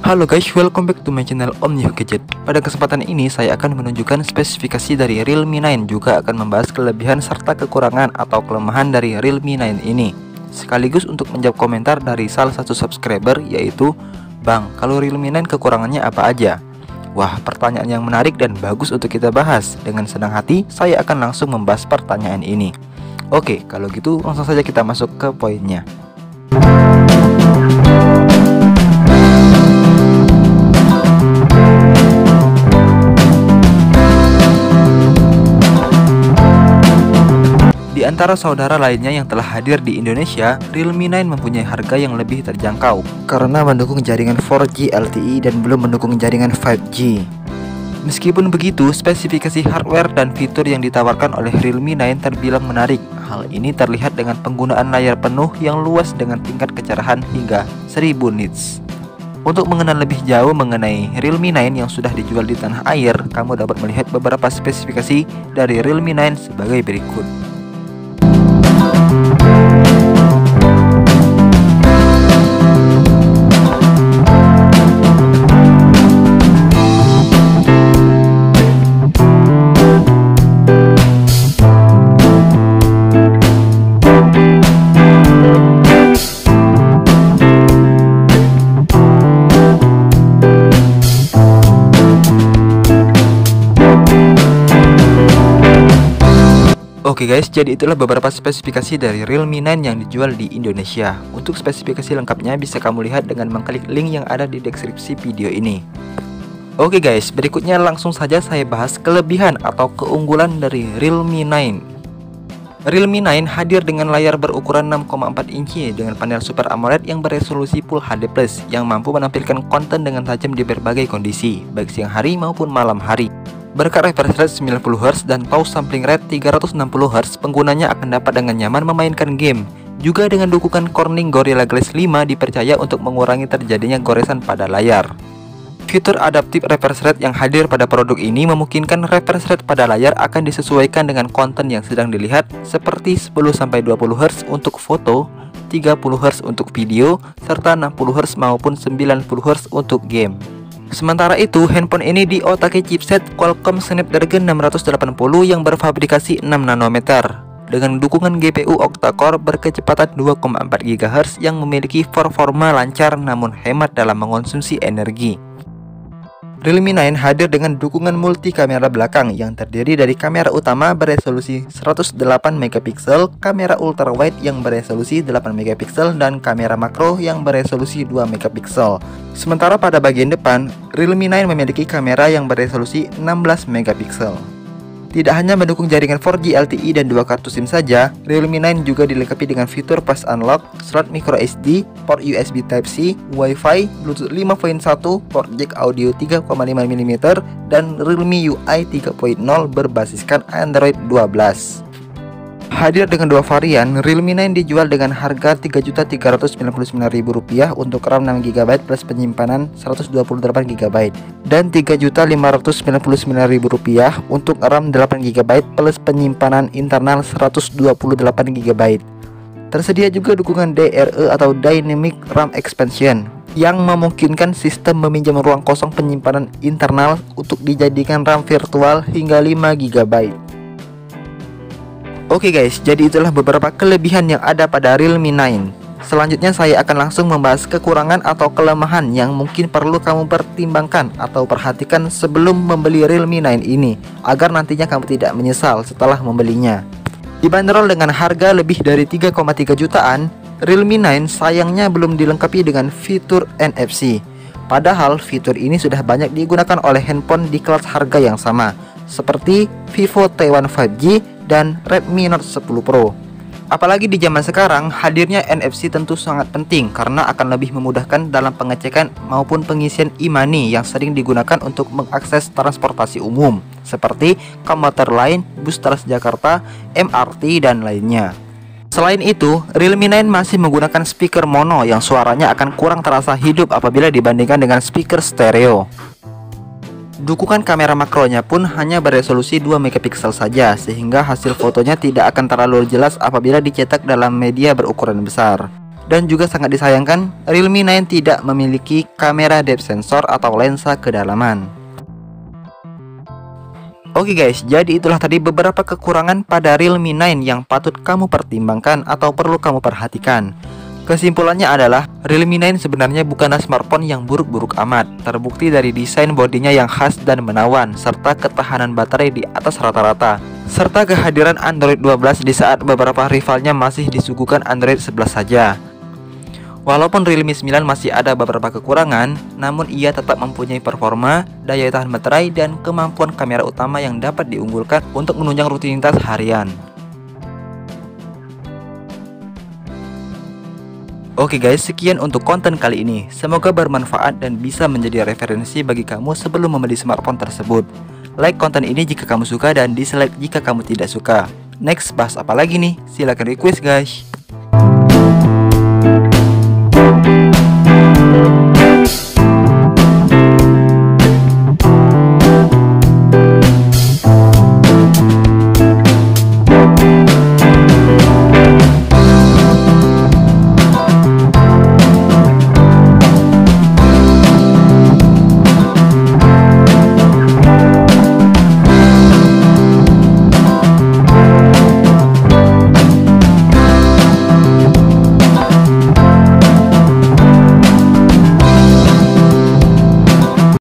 Halo guys, welcome back to my channel Omnio Gadget. Pada kesempatan ini saya akan menunjukkan spesifikasi dari Realme 9, juga akan membahas kelebihan serta kekurangan atau kelemahan dari Realme 9 ini. Sekaligus untuk menjawab komentar dari salah satu subscriber, yaitu, "Bang, kalau Realme 9 kekurangannya apa aja?" Wah, pertanyaan yang menarik dan bagus untuk kita bahas. Dengan senang hati, saya akan langsung membahas pertanyaan ini. Oke, kalau gitu langsung saja kita masuk ke poinnya. Di antara saudara lainnya yang telah hadir di Indonesia, Realme 9 mempunyai harga yang lebih terjangkau karena mendukung jaringan 4G LTE dan belum mendukung jaringan 5G. Meskipun begitu, spesifikasi hardware dan fitur yang ditawarkan oleh Realme 9 terbilang menarik. Hal ini terlihat dengan penggunaan layar penuh yang luas dengan tingkat kecerahan hingga 1000 nits. Untuk mengenal lebih jauh mengenai Realme 9 yang sudah dijual di tanah air, kamu dapat melihat beberapa spesifikasi dari Realme 9 sebagai berikut. Oke guys, jadi itulah beberapa spesifikasi dari Realme 9 yang dijual di Indonesia. Untuk spesifikasi lengkapnya bisa kamu lihat dengan mengklik link yang ada di deskripsi video ini. Oke guys, berikutnya langsung saja saya bahas kelebihan atau keunggulan dari Realme 9. Realme 9 hadir dengan layar berukuran 6,4 inci dengan panel Super AMOLED yang beresolusi Full HD+, yang mampu menampilkan konten dengan tajam di berbagai kondisi, baik siang hari maupun malam hari. Berkat refresh rate 90Hz dan pause sampling rate 360Hz, penggunanya akan dapat dengan nyaman memainkan game. Juga dengan dukungan Corning Gorilla Glass 5 dipercaya untuk mengurangi terjadinya goresan pada layar. Fitur adaptif refresh rate yang hadir pada produk ini memungkinkan refresh rate pada layar akan disesuaikan dengan konten yang sedang dilihat, seperti 10-20Hz untuk foto, 30Hz untuk video, serta 60Hz maupun 90Hz untuk game. Sementara itu, handphone ini diotaki chipset Qualcomm Snapdragon 680 yang berfabrikasi 6 nanometer dengan dukungan GPU octa-core berkecepatan 2,4 GHz yang memiliki performa lancar namun hemat dalam mengonsumsi energi. Realme 9 hadir dengan dukungan multi kamera belakang yang terdiri dari kamera utama beresolusi 108 MP, kamera ultrawide yang beresolusi 8 MP, dan kamera makro yang beresolusi 2 MP. Sementara pada bagian depan, Realme 9 memiliki kamera yang beresolusi 16 MP. Tidak hanya mendukung jaringan 4G LTE dan 2 kartu SIM saja, Realme 9 juga dilengkapi dengan fitur Fast Unlock, slot microSD, port USB Type-C, Wi-Fi, Bluetooth 5.1, port jack audio 3,5mm, dan Realme UI 3.0 berbasiskan Android 12. Hadir dengan dua varian, Realme 9 dijual dengan harga Rp3.399.000 untuk RAM 6GB plus penyimpanan 128GB dan Rp3.599.000 untuk RAM 8GB plus penyimpanan internal 128GB. Tersedia juga dukungan DRE atau Dynamic RAM Expansion yang memungkinkan sistem meminjam ruang kosong penyimpanan internal untuk dijadikan RAM virtual hingga 5GB. Oke guys, jadi itulah beberapa kelebihan yang ada pada Realme 9. Selanjutnya saya akan langsung membahas kekurangan atau kelemahan yang mungkin perlu kamu pertimbangkan atau perhatikan sebelum membeli Realme 9 ini, agar nantinya kamu tidak menyesal setelah membelinya. Dibanderol dengan harga lebih dari 3,3 jutaan, Realme 9 sayangnya belum dilengkapi dengan fitur NFC. Padahal fitur ini sudah banyak digunakan oleh handphone di kelas harga yang sama, seperti Vivo T1 5G dan Redmi Note 10 Pro. Apalagi di zaman sekarang, hadirnya NFC tentu sangat penting karena akan lebih memudahkan dalam pengecekan maupun pengisian e-money yang sering digunakan untuk mengakses transportasi umum seperti komuter lain, bus Transjakarta, MRT, dan lainnya. Selain itu, Realme 9 masih menggunakan speaker mono yang suaranya akan kurang terasa hidup apabila dibandingkan dengan speaker stereo. Dukungan kamera makronya pun hanya beresolusi 2 MP saja, sehingga hasil fotonya tidak akan terlalu jelas apabila dicetak dalam media berukuran besar. Dan juga sangat disayangkan, Realme 9 tidak memiliki kamera depth sensor atau lensa kedalaman. Oke guys, jadi itulah tadi beberapa kekurangan pada Realme 9 yang patut kamu pertimbangkan atau perlu kamu perhatikan. Kesimpulannya adalah, Realme 9 sebenarnya bukanlah smartphone yang buruk-buruk amat. Terbukti dari desain bodinya yang khas dan menawan, serta ketahanan baterai di atas rata-rata, serta kehadiran Android 12 di saat beberapa rivalnya masih disuguhkan Android 11 saja. Walaupun Realme 9 masih ada beberapa kekurangan, namun ia tetap mempunyai performa, daya tahan baterai, dan kemampuan kamera utama yang dapat diunggulkan untuk menunjang rutinitas harian. Oke guys, sekian untuk konten kali ini. Semoga bermanfaat dan bisa menjadi referensi bagi kamu sebelum membeli smartphone tersebut. Like konten ini jika kamu suka dan dislike jika kamu tidak suka. Next, bahas apa lagi nih? Silahkan request guys.